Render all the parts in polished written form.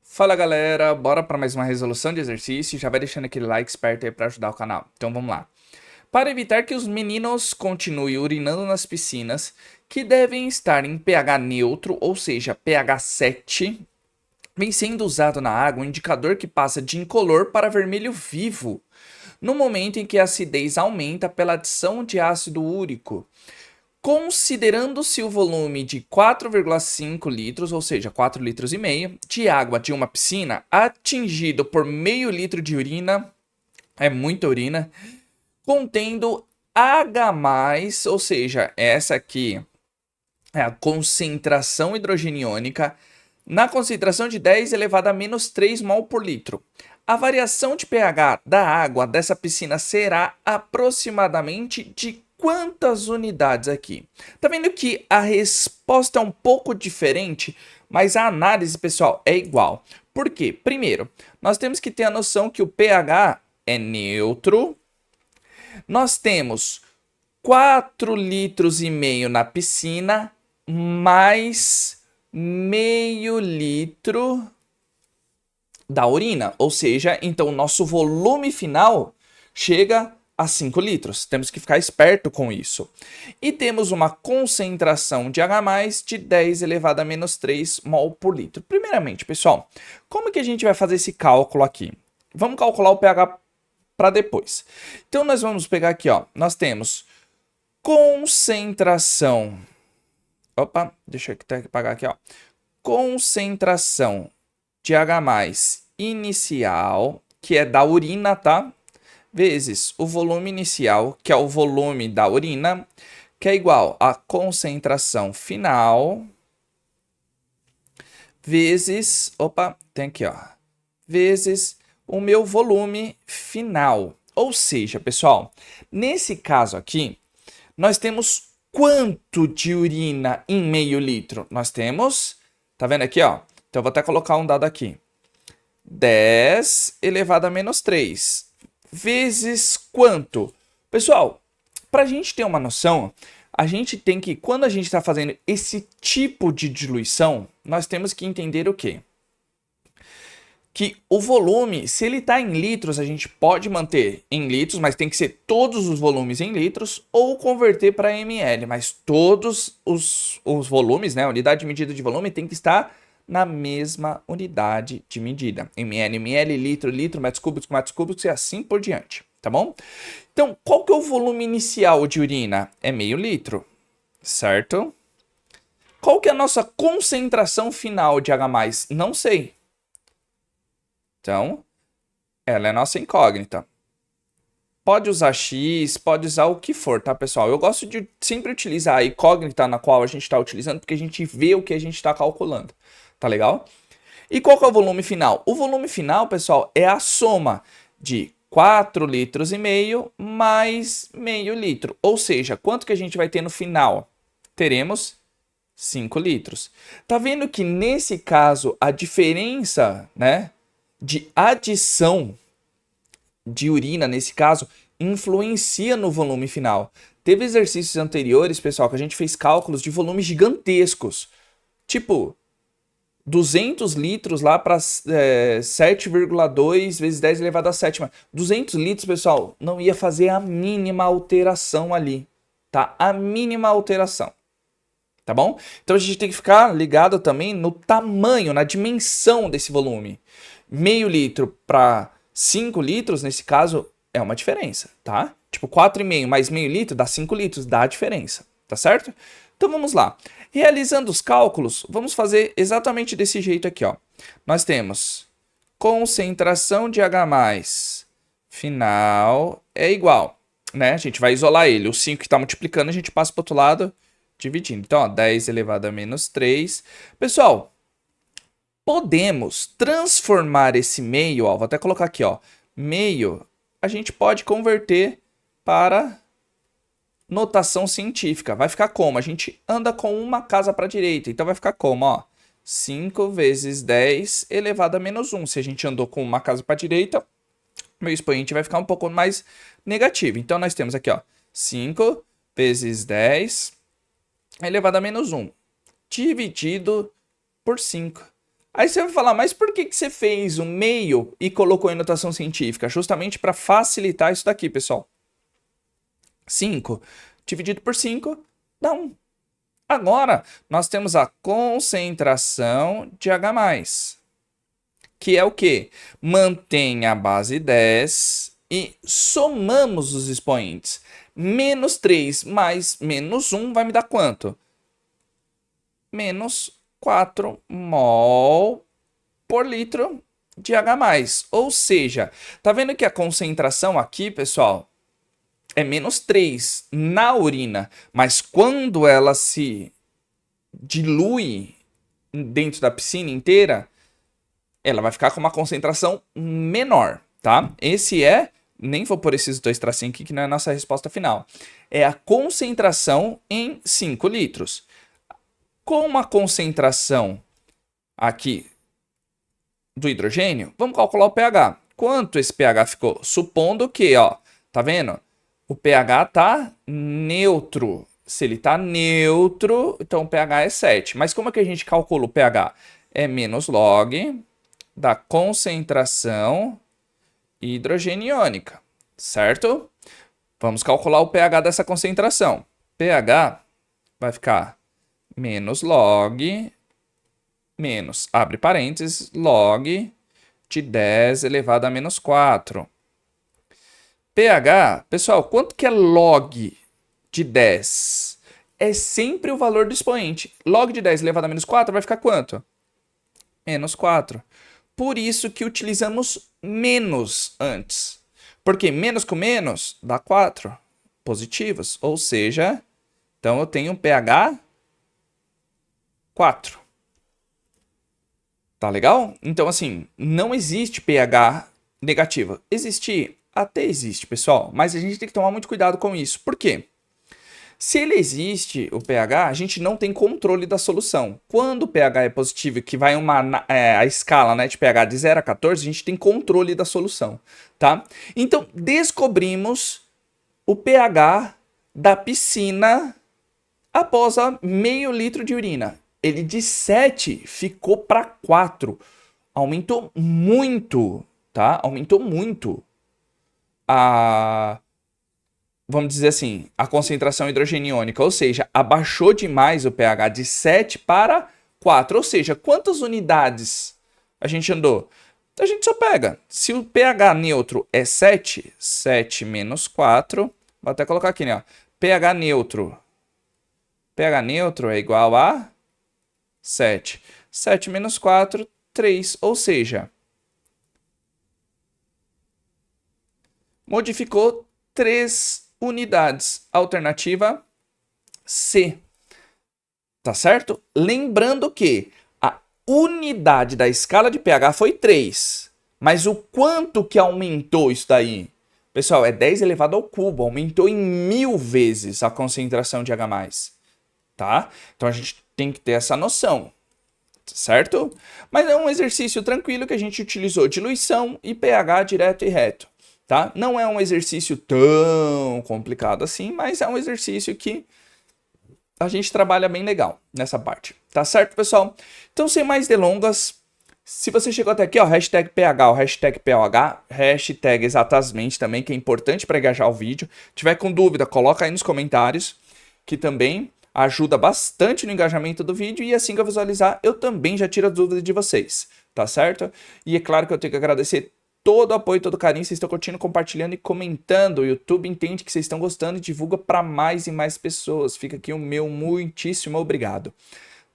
Fala galera, bora para mais uma resolução de exercício. Já vai deixando aquele like esperto aí para ajudar o canal. Então vamos lá. Para evitar que os meninos continuem urinando nas piscinas, que devem estar em pH neutro, ou seja, pH 7, vem sendo usado na água um indicador que passa de incolor para vermelho vivo, no momento em que a acidez aumenta pela adição de ácido úrico. Considerando-se o volume de 4,5 litros, ou seja, 4,5 litros de água de uma piscina, atingido por meio litro de urina, é muita urina, contendo H+, ou seja, essa aqui é a concentração hidrogeniônica, na concentração de 10 elevado a menos 3 mol por litro. A variação de pH da água dessa piscina será aproximadamente de quantas unidades aqui? Tá vendo que a resposta é um pouco diferente, mas a análise, pessoal, é igual. Por quê? Primeiro, nós temos que ter a noção que o pH é neutro. Nós temos 4,5 litros na piscina, mais meio litro da urina. Ou seja, então o nosso volume final chega a 5 litros. Temos que ficar esperto com isso. E temos uma concentração de H+, de 10 elevado a menos 3 mol por litro. Primeiramente, pessoal, como que a gente vai fazer esse cálculo aqui? Vamos calcular o pH para depois. Então, nós vamos pegar aqui, ó. Nós temos concentração. Opa, deixa eu apagar aqui, ó. Concentração de H+ inicial, que é da urina, tá? Vezes o volume inicial, que é o volume da urina, que é igual a concentração final, vezes, opa, tem aqui, ó, vezes o meu volume final. Ou seja, pessoal, nesse caso aqui, nós temos quanto de urina em meio litro? Nós temos, tá vendo aqui, ó? Então, eu vou até colocar um dado aqui. 10 elevado a menos 3. Vezes quanto? Pessoal, para a gente ter uma noção, a gente tem que, quando a gente está fazendo esse tipo de diluição, nós temos que entender o quê? Que o volume, se ele está em litros, a gente pode manter em litros, mas tem que ser todos os volumes em litros, ou converter para ml, mas todos os volumes, né, a unidade de medida de volume, tem que estar na mesma unidade de medida. ml, litro, metros cúbicos e assim por diante, tá bom? Então, qual que é o volume inicial de urina? É meio litro, certo? Qual que é a nossa concentração final de H+? Não sei. Então, ela é nossa incógnita. Pode usar X, pode usar o que for, tá, pessoal? Eu gosto de sempre utilizar a incógnita na qual a gente está utilizando, porque a gente vê o que a gente está calculando. Tá legal? E qual que é o volume final? O volume final, pessoal, é a soma de 4,5 litros mais meio litro. Ou seja, quanto que a gente vai ter no final? Teremos 5 litros. Tá vendo que nesse caso a diferença, né, de adição de urina, nesse caso, influencia no volume final. Teve exercícios anteriores, pessoal, que a gente fez cálculos de volumes gigantescos. Tipo, 200 litros lá para 7,2 vezes 10 elevado a 7. 200 litros, pessoal, não ia fazer a mínima alteração ali, tá? A mínima alteração, tá bom? Então a gente tem que ficar ligado também no tamanho, na dimensão desse volume. Meio litro para 5 litros, nesse caso, é uma diferença, tá? Tipo, 4,5 mais meio litro dá 5 litros, dá a diferença, tá certo? Então vamos lá. Realizando os cálculos, vamos fazer exatamente desse jeito aqui, ó. Nós temos concentração de H+ final é igual, né? A gente vai isolar ele. O 5 que está multiplicando, a gente passa para o outro lado, dividindo. Então, ó, 10 elevado a menos 3. Pessoal, podemos transformar esse meio, ó, vou até colocar aqui, ó, meio, a gente pode converter para notação científica. Vai ficar como? A gente anda com uma casa para a direita. Então vai ficar como? Ó, 5 vezes 10 elevado a menos 1. Se a gente andou com uma casa para a direita, meu expoente vai ficar um pouco mais negativo. Então nós temos aqui, ó, 5 vezes 10 elevado a menos 1, dividido por 5. Aí você vai falar, mas por que você fez o meio e colocou em notação científica? Justamente para facilitar isso daqui, pessoal. 5 dividido por 5 dá 1. Agora, nós temos a concentração de H+, que é o quê? Mantém a base 10 e somamos os expoentes. Menos 3 mais menos 1 vai me dar quanto? Menos 4 mol por litro de H+. Ou seja, tá vendo que a concentração aqui, pessoal, é menos 3 na urina, mas quando ela se dilui dentro da piscina inteira, ela vai ficar com uma concentração menor, tá? Esse é, nem vou por esses dois tracinhos aqui que não é a nossa resposta final, é a concentração em 5 litros. Com uma concentração aqui do hidrogênio, vamos calcular o pH. Quanto esse pH ficou? Supondo que, ó, tá vendo? O pH tá neutro. Se ele tá neutro, então o pH é 7. Mas como é que a gente calcula o pH? É menos log da concentração hidrogeniônica, certo? Vamos calcular o pH dessa concentração. pH vai ficar menos log, menos, abre parênteses, log de 10 elevado a menos 4. pH, pessoal, quanto que é log de 10? É sempre o valor do expoente. Log de 10 elevado a menos 4 vai ficar quanto? Menos 4. Por isso que utilizamos menos antes. Porque menos com menos dá 4 positivos. Ou seja, então eu tenho um pH 4. Tá legal? Então, assim, não existe pH negativo. Existir, até existe, pessoal. Mas a gente tem que tomar muito cuidado com isso. Por quê? Se ele existe, o pH, a gente não tem controle da solução. Quando o pH é positivo, que vai a escala, né, de pH de 0 a 14, a gente tem controle da solução, tá? Então, descobrimos o pH da piscina após meio litro de urina. Ele de 7 ficou para 4. Aumentou muito, tá? Aumentou muito vamos dizer assim, a concentração hidrogeniônica, ou seja, abaixou demais o pH de 7 para 4, ou seja, quantas unidades a gente andou? A gente só pega, se o pH neutro é 7, 7 menos 4, vou até colocar aqui, né? Ó, pH neutro é igual a 7. 7 menos 4, 3, ou seja, modificou 3 unidades. Alternativa C. Tá certo? Lembrando que a unidade da escala de pH foi 3. Mas o quanto que aumentou isso daí? Pessoal, é 10 elevado ao cubo. Aumentou em 1000 vezes a concentração de H+. Tá? Então a gente tem que ter essa noção. Certo? Mas é um exercício tranquilo que a gente utilizou diluição e pH direto e reto. Tá? Não é um exercício tão complicado assim, mas é um exercício que a gente trabalha bem legal nessa parte. Tá certo, pessoal? Então, sem mais delongas, se você chegou até aqui, ó, hashtag PH, o hashtag POH, hashtag exatamente também, que é importante para engajar o vídeo. Tiver com dúvida, coloca aí nos comentários, que também ajuda bastante no engajamento do vídeo, e assim que eu visualizar, eu também já tiro a dúvida de vocês, tá certo? E é claro que eu tenho que agradecer todo o apoio, todo o carinho, vocês estão curtindo, compartilhando e comentando. O YouTube entende que vocês estão gostando e divulga para mais e mais pessoas. Fica aqui o meu muitíssimo obrigado,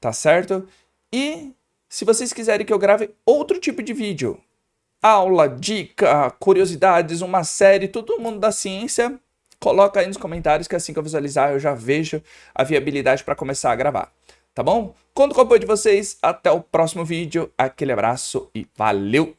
tá certo? E se vocês quiserem que eu grave outro tipo de vídeo, aula, dica, curiosidades, uma série, todo mundo da ciência, coloca aí nos comentários que assim que eu visualizar eu já vejo a viabilidade para começar a gravar, tá bom? Conto com o apoio de vocês, até o próximo vídeo, aquele abraço e valeu!